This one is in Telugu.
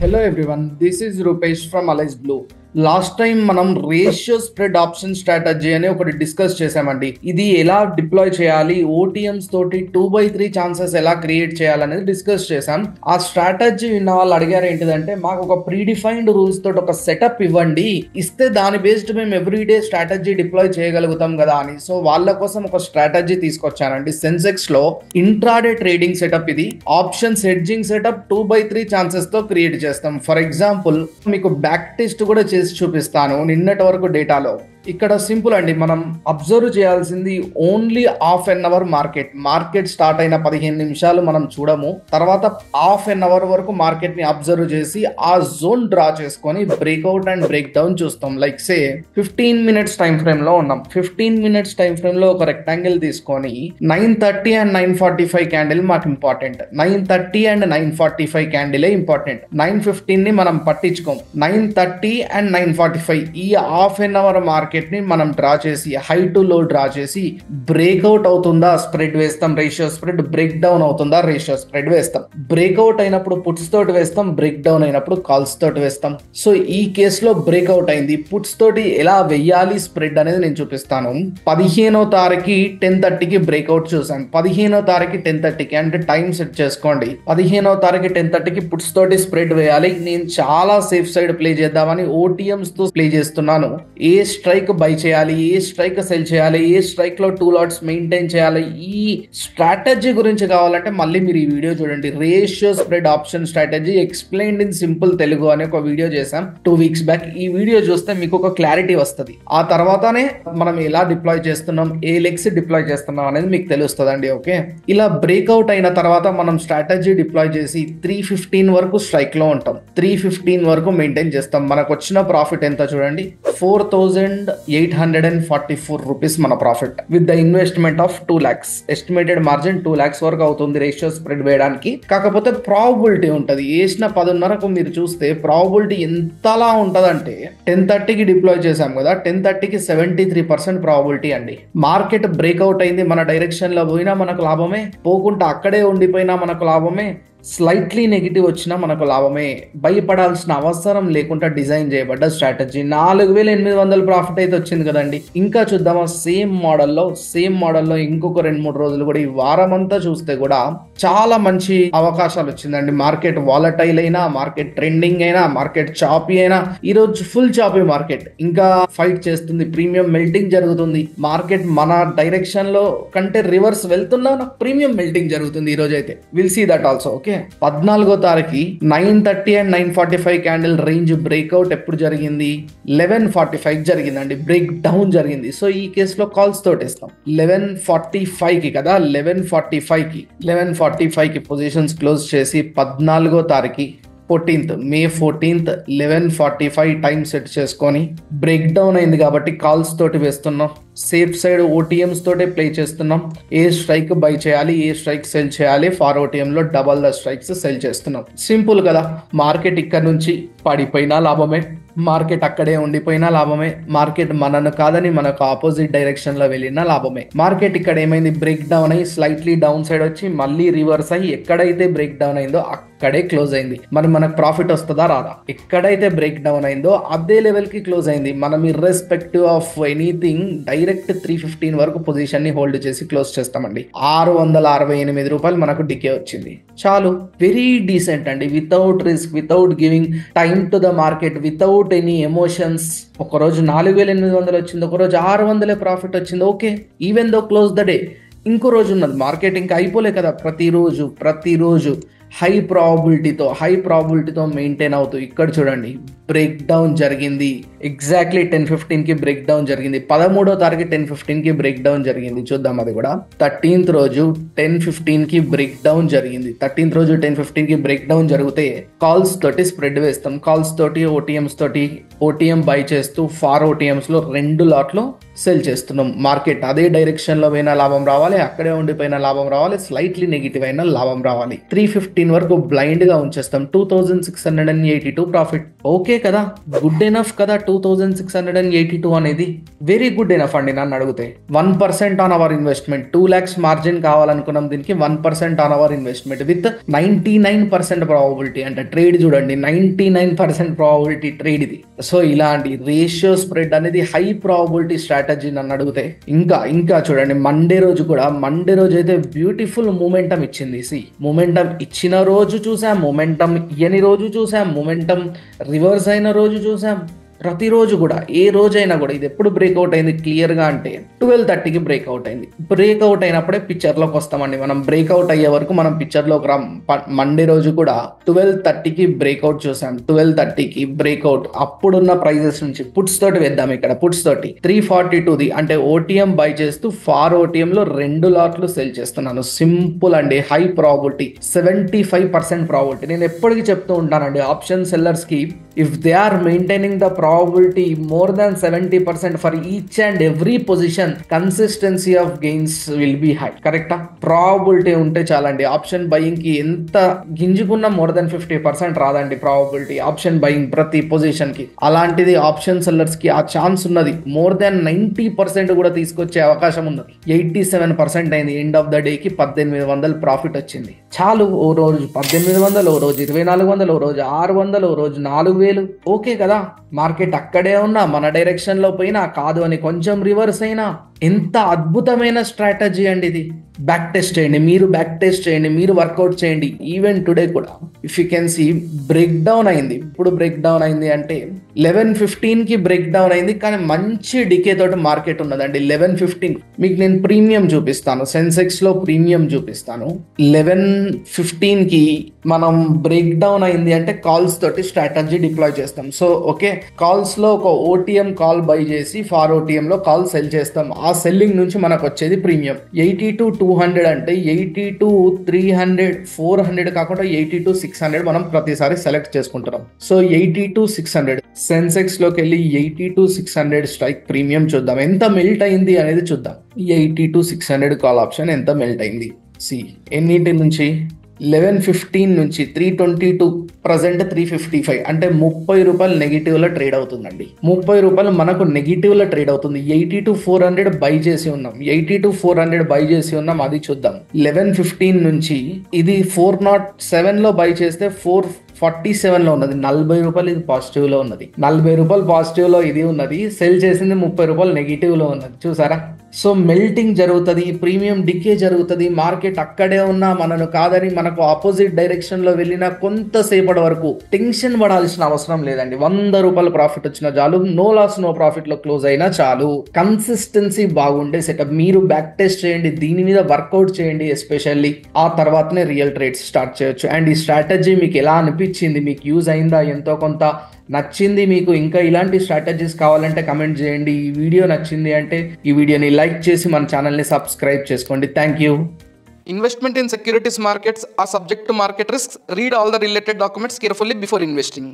Hello everyone, this is Rupesh from Alice Blue. Last time మనం రేషియో స్ప్రెడ్ ఆప్షన్ స్ట్రాటజీ అని ఒకటి డిస్కస్ చేసామండి. ఇది ఎలా డిప్లాయ్ చేయాలి, ఓటీఎంస్ తోటి 2/3 ఛాన్సెస్ ఎలా క్రియేట్ చేయాలనేది డిస్కస్ చేసాం. ఆ స్ట్రాటజీ విన్న వాళ్ళు అడిగారు ఏంటిదంటే, మాకు ఒక ప్రీడిఫైన్డ్ రూల్స్ తోటి ఒక సెటప్ ఇవ్వండి, ఇస్తే దాని బేస్డ్ మేము ఎవ్రీడే స్ట్రాటజీ డిప్లాయ్ చేయగలుగుతాం కదా అని. సో వాళ్ళ కోసం ఒక స్ట్రాటజీ తీసుకొచ్చానండి. సెన్సెక్స్ లో ఇంట్రాడే ట్రేడింగ్ సెటప్ ఇది. ఆప్షన్స్ హెడ్జింగ్ సెటప్ 2/3 ఛాన్సెస్ తో క్రియేట్ చేస్తాం. ఫర్ ఎగ్జాంపుల్ మీకు బ్యాక్ టెస్ట్ కూడా చేసి చూపిస్తాను నిన్నటి వరకు డేటాలో. ఇక్కడ సింపుల్ అండి, మనం అబ్జర్వ్ చేయాల్సింది only half an hour market start అయిన 15 నిమిషాలు మనం చూడము. తర్వాత హాఫ్ ఎన్ అవర్ వరకు మార్కెట్ ని అబ్జర్వ్ చేసి ఆ జోన్ డ్రా చేసుకొని బ్రేక్అవుట్ అండ్ బ్రేక్ డౌన్ చూస్తాం. Like say 15 minutes time frame లో ఉన్నాం. 15 మినిట్స్ టైం ఫ్రేమ్ లో ఒక రెక్టాంగిల్ తీసుకొని 9:30 అండ్ 9:45 క్యాండిల్ మాకు ఇంపార్టెంట్. 9:30 అండ్ 9:45 క్యాండిలే ఇంపార్టెంట్. 9:15 ని మనం పట్టించుకోం. 9:30 అండ్ 9:45 ఈ హాఫ్ ఎన్ అవర్ మార్కెట్ ని మనం డ్రా చేసి హై టు లో డ్రా చేసి బ్రేక్అవుట్ అవుతుందా స్ప్రెడ్ వేస్తాం, రేషియో స్ప్రెడ్ బ్రేక్ డౌన్ అవుతుందా రేషియో స్ప్రెడ్ వేస్తాం. బ్రేక్అవుట్ అయినప్పుడు పుట్స్ తోటి వేస్తాం, బ్రేక్ డౌన్ అయినప్పుడు కాల్స్ తోటి వేస్తాం. సో ఈ కేసులో బ్రేక్అవుట్ అయింది, పుట్స్ తోటి ఎలా వెయ్యాలి స్ప్రెడ్ అనేది నేను చూపిస్తాను. 15వ తారీఖు 10:30కి బ్రేక్అవుట్ చూసాం. 15వ తారీఖు 10:30కి అంటే టైం సెట్ చేసుకోండి. 15వ తారీఖు 10:30కి పుట్స్ తోటి స్ప్రెడ్ వేయాలి. నేను చాలా సేఫ్ సైడ్ ప్లే చేద్దామని ఓటీఎంస్ తో ప్లే చేస్తున్నాను. ఏ స్ట్రైక్ బై చేయాలి, ఏ స్ట్రైక్ సెల్ చేయాలి, ఏ స్ట్రైక్ లో 2 లాట్స్ మెయింటైన్ చేయాలి, ఈ స్ట్రాటజీ గురించి కావాలంటే మళ్ళీ మీరు ఈ వీడియో చూడండి. Ratio spread option strategy explained in simple Telugu అని ఒక వీడియో చేసాం 2 వీక్స్ బ్యాక్. ఈ వీడియో చూస్తే మీకు ఒక క్లారిటీ వస్తుంది. ఆ తర్వాతనే మనం ఎలా డిప్లాయ్ చేస్తున్నాం, ఏ లెగ్స్ డిప్లాయ్ చేస్తున్నాం అనేది మీకు తెలుస్తుంది అండి. ఓకే, ఇలా బ్రేక్అవుట్ అయిన తర్వాత మనం స్ట్రాటజీ డిప్లాయ్ చేసి 3:15 వరకు స్ట్రైక్ లో ఉంటాం. 3:15 వరకు మెయింటైన్ చేస్తాం. మనకు వచ్చిన ప్రాఫిట్ ఎంత చూడండి, 4,844 రూపీస్ మన profit with the investment of 2 lakhs. Estimated margin 2 lakhs వరకు అవుతుంది రేషియో స్ప్రెడ్ వేయడానికి. కాకపోతే ప్రాబబిలిటీ ఉంటుంది. వేసిన 10:30కు మీరు చూస్తే ప్రాబబిలిటీ ఎంతలా ఉంటదంటే, 10:30కి డిప్లాయ్ చేసాం కదా, 10:30కి 73% ప్రాబబిలిటీ అండి. మార్కెట్ బ్రేక్అవుట్ అయింది, మన డైరెక్షన్ లో పోయినా మనకు లాభమే, పోకుండా అక్కడే ఉండిపోయినా మనకు లాభమే, స్లైట్లీ నెగిటివ్ వచ్చినా మనకు లాభమే. భయపడాల్సిన అవసరం లేకుండా డిజైన్ చేయబడ్డ స్ట్రాటజీ. 4,800 ప్రాఫిట్ అయితే వచ్చింది కదండి. ఇంకా చూద్దామా సేమ్ మోడల్లో ఇంకొక 2-3 రోజులు కూడా, ఈ వారం అంతా చూస్తే కూడా చాలా మంచి అవకాశాలు వచ్చిందండి. మార్కెట్ వాలటైల్ అయినా, మార్కెట్ ట్రెండింగ్ అయినా, మార్కెట్ చాపీ అయినా, ఈ రోజు ఫుల్ చాపీ మార్కెట్ ఇంకా ఫైట్ చేస్తుంది. ప్రీమియం మెల్టింగ్ జరుగుతుంది. మార్కెట్ మన డైరెక్షన్ లో కంటే రివర్స్ వెళ్తున్నా ప్రీమియం మెల్టింగ్ జరుగుతుంది ఈ రోజు అయితే. Will see that also. Okay, 14వ తారీఖు 9:30 అండ్ 9:45 క్యాండిల్ రేంజ్ బ్రేక్అవుట్ ఎప్పుడు జరిగింది, 11:45 జరిగిందండి. బ్రేక్ డౌన్ జరిగింది. సో ఈ కేసులో కాల్స్ తోటి ఇస్తాం. 11:45కి కదా, 11:45కి పొజిషన్స్ క్లోజ్ చేసి 14వ తారీఖు 14th మే 14th 11:45 టైం సెట్ చేసుకొని బ్రేక్ డౌన్ అయింది కాబట్టి కాల్స్ తోటి వేస్తున్నాం. సేఫ్ సైడ్ ఓటీఎంస్ తోటే ప్లే చేస్తున్నాం. ఏ స్ట్రైక్ బై చేయాలి, ఏ స్ట్రైక్ సెల్ చేయాలి, ఫార్ ఓటీఎం లో డబల్ ద స్ట్రైక్స్ సెల్ చేస్తున్నాం. సింపుల్ కదా. మార్కెట్ ఇక్కడ నుంచి పడిపోయినా లాభమే, మార్కెట్ అక్కడే ఉండిపోయినా లాభమే, మార్కెట్ మనను కాదని మనకు ఆపోజిట్ డైరెక్షన్ లో వెళ్ళినా లాభమే. మార్కెట్ ఇక్కడ ఏమైంది, బ్రేక్ డౌన్ అయ్యి స్లైట్లీ డౌన్ సైడ్ వచ్చి మళ్ళీ రివర్స్ అయ్యి ఎక్కడైతే బ్రేక్ డౌన్ అయిందో అక్కడే క్లోజ్ అయింది. మరి మనకు ప్రాఫిట్ వస్తుందా రాదా? ఎక్కడైతే బ్రేక్ డౌన్ అయిందో అదే లెవెల్ కి క్లోజ్ అయింది. మనం ఇర్రెస్పెక్టివ్ ఆఫ్ ఎనీథింగ్ డైరెక్ట్ 3:15 వరకు పొజిషన్ ని హోల్డ్ చేసి క్లోజ్ చేస్తామండి. 668 రూపాయలు మనకు డికే వచ్చింది. చాలు, వెరీ డీసెంట్ అండి. Without risk, without giving time to the market, without any emotions. ఒకరోజు 4,800 వచ్చింది, ఒకరోజు 600 ప్రాఫిట్ వచ్చింది. Okay, even though close the day. ఇంకో రోజు ఉన్నది, మార్కెట్ ఇంకా అయిపోలే కదా. ప్రతిరోజు హై ప్రాబిలిటీతో మెయింటైన్ అవుతూ ఇక్కడ చూడండి బ్రేక్ డౌన్ జరిగింది. ఎగ్జాక్ట్లీ 10:15కి బ్రేక్ డౌన్ జరిగింది. 13వ తారీఖు 10:15కి బ్రేక్ డౌన్ జరిగింది. చూద్దాం అది కూడా. 13th రోజు 10:15కి బ్రేక్ డౌన్ జరిగింది. 13th రోజు 10:15కి బ్రేక్ డౌన్ జరిగితే కాల్స్ తోటి స్ప్రెడ్ వేస్తాం. కాల్స్ తోటి ఓటీఎంస్ తోటి ఓటీఎం బై చేస్తూ ఫార్ ఓటీఎంస్ లో 2 లాట్లు సెల్ చేస్తున్నాం. మార్కెట్ అదే డైరెక్షన్ లో పోయినా లాభం రావాలి, అక్కడే ఉండిపోయిన లాభం రావాలి, స్లైట్లీ నెగిటివ్ అయినా లాభం రావాలి. 3:15 వరకు బ్లైండ్ గా ఉంచేస్తాం. 2,682 ప్రాఫిట్. ఓకే కదా, గుడ్ ఎనఫ్ కదా. 2682 అనేది వెరీ గుడ్ ఎనఫ్ అండి నన్ను అడిగితే. 1% on our investment, 2 lakhs margin కావాలనుకున్నాం దీనికి. 1% on our investment with 99% probability. అంటే ట్రేడ్ చూడండి, 99% ప్రాబబిలిటీ ట్రేడ్ ఇది. సో ఇలాంటి రేషియో స్ప్రెడ్ అనేది హై ప్రాబబిలిటీ స్ట్రాటజీ నన్ను అడిగితే. ఇంకా చూడండి, మండే రోజు అయితే బ్యూటిఫుల్ మూమెంటం ఇచ్చింది. మూమెంటం ఇచ్చిన రోజు చూసాం, మూమెంటం ఇయ్యని రోజు చూసాం, మూమెంటం రివర్స్ అయిన రోజు చూసాం. ప్రతిరోజు కూడా, ఏ రోజైనా కూడా ఇది ఎప్పుడు బ్రేక్అవుట్ అయింది క్లియర్గా అంటే 12:30కి బ్రేక్అవుట్ అయింది. బ్రేక్అవుట్ అయినప్పుడే పిక్చర్లోకి వస్తామండి మనం. బ్రేక్అవుట్ అయ్యే వరకు మనం పిక్చర్లోకి రా. మండే రోజు కూడా 12:30కి బ్రేక్అవుట్ చూసాం. 12:30కి బ్రేక్అవుట్. అప్పుడున్న ప్రైజెస్ నుంచి పుట్స్ తోటి వేద్దాం. ఇక్కడ పుట్స్ తోటి 342ది అంటే ఓటీఎం బై చేస్తూ ఫార్ ఓటీఎంలో 2 లాట్లు సెల్ చేస్తున్నాను. సింపుల్ అండి, హై ప్రాబిలిటీ, 75% ప్రాబిలిటీ. నేను ఎప్పటికీ చెప్తూ ఉంటానండి ఆప్షన్ సెల్లర్స్ కి, if they are maintaining the probability more than 70% for each and every position, consistency of gains will be high. కరెక్టా? ప్రాబిలిటీ ఉంటే చాలండి. ఆప్షన్ బయింగ్ కి ఎంత గింజుకున్నా more than 50% రాదండి ప్రాబిలిటీ ఆప్షన్ బయింగ్ ప్రతి పొజిషన్ కి. అలాంటిది ఆప్షన్ సెల్లర్స్ కి ఆ ఛాన్స్ ఉన్నది. more than 90% కూడా తీసుకొచ్చే అవకాశం ఉన్నది. 87% అయింది. ఎండ్ ఆఫ్ ద డే కి 1800 ప్రాఫిట్ వచ్చింది. చాలు. ఓ రోజు 1800, ఓ రోజు 2400, ఓ రోజు 600, ఓ రోజు 4000. ఓకే కదా, మార్కెట్ అక్కడే ఉన్నా, మన డైరెక్షన్ లో పోయినా, కాదు అని కొంచెం రివర్స్ అయినా, ఎంత అద్భుతమైన స్ట్రాటజీ అండి ఇది. బ్యాక్ టెస్ట్ చేయండి, మీరు వర్కౌట్ చేయండి. ఈవెన్ టుడే కూడా if you can see break down అయింది. ఇప్పుడు బ్రేక్ డౌన్ అయింది అంటే 11:15కి బ్రేక్ డౌన్ అయింది, కానీ మంచి డికే తోటి మార్కెట్ ఉన్నదండి. 11:15 మీకు నేను ప్రీమియం చూపిస్తాను, సెన్సెక్స్ లో ప్రీమియం చూపిస్తాను. 11:15కి మనం బ్రేక్ డౌన్ అయింది అంటే కాల్స్ తోటి స్ట్రాటజీ డిప్లాయ్ చేస్తాం. సో ఓకే, కాల్స్ లో ఒక ఓటీఎం కాల్ బై చేసి ఫార్ ఓటీఎం లో కాల్ సెల్ చేస్తాం. ఆ సెల్లింగ్ నుంచి మనకు వచ్చేది ప్రీమియం. 82,200 అంటే 82,300, 400 కాకుండా 82,600 మనం ప్రతిసారి సెలెక్ట్ చేసుకుంటున్నాం. సో 82,600 సెన్సెక్స్ లోకి వెళ్ళి 82,600 స్ట్రైక్ ప్రీమియం చూద్దాం. ఎంత మెల్ట్ అయింది అనేది చూద్దాం. 82,600 కాల్ ఆప్షన్ ఎంత మెల్ట్ అయింది. ఎన్నిటి నుంచి 11:15 నుంచి 322, ప్రజెంట్ 355 అంటే 30 రూపాయలు నెగిటివ్ లో ట్రేడ్ అవుతుందండి. 30 రూపాయలు మనకు నెగిటివ్ లో ట్రేడ్ అవుతుంది. 82,400 బై చేసి ఉన్నాం. 82,400 బై చేసి ఉన్నాం, అది చూద్దాం. 11:15 నుంచి ఇది 407 లో బై చేస్తే 447 లో ఉన్నది. 40 రూపాయలు ఇది పాజిటివ్ లో ఉన్నది. 40 రూపాయలు పాజిటివ్ లో ఇది ఉన్నది. సెల్ చేసింది 30 రూపాయలు నెగిటివ్ లో ఉన్నది. చూసారా? సో మెల్టింగ్ జరుగుతుంది, ప్రీమియం డికే జరుగుతుంది. మార్కెట్ అక్కడే ఉన్నా, మనను కాదని మనకు ఆపోజిట్ డైరెక్షన్ లో వెళ్ళినా కొంతసేపటి వరకు టెన్షన్ పడాల్సిన అవసరం లేదండి. 100 రూపాయలు ప్రాఫిట్ వచ్చినా చాలు, నో లాస్ నో ప్రాఫిట్ లో క్లోజ్ అయినా చాలు. కన్సిస్టెన్సీ బాగుండే సెటప్. మీరు బ్యాక్ టెస్ట్ చేయండి, దీని మీద వర్కౌట్ చేయండి ఎస్పెషల్లీ. ఆ తర్వాతనే రియల్ ట్రేడ్స్ స్టార్ట్ చేయొచ్చు. అండ్ ఈ స్ట్రాటజీ మీకు ఎలా అనిపించింది, మీకు యూజ్ అయిందా, ఎంతో కొంత నచ్చింది మీకు, ఇంకా ఇలాంటి స్ట్రాటజీస్ కావాలంటే కమెంట్ చేయండి. ఈ వీడియో నచ్చింది అంటే ఈ వీడియోని లైక్ చేసి మన ఛానల్ని సబ్స్క్రైబ్ చేసుకోండి. Thank you. Investment in securities markets are subject to market risks. Read all the related documents carefully before investing.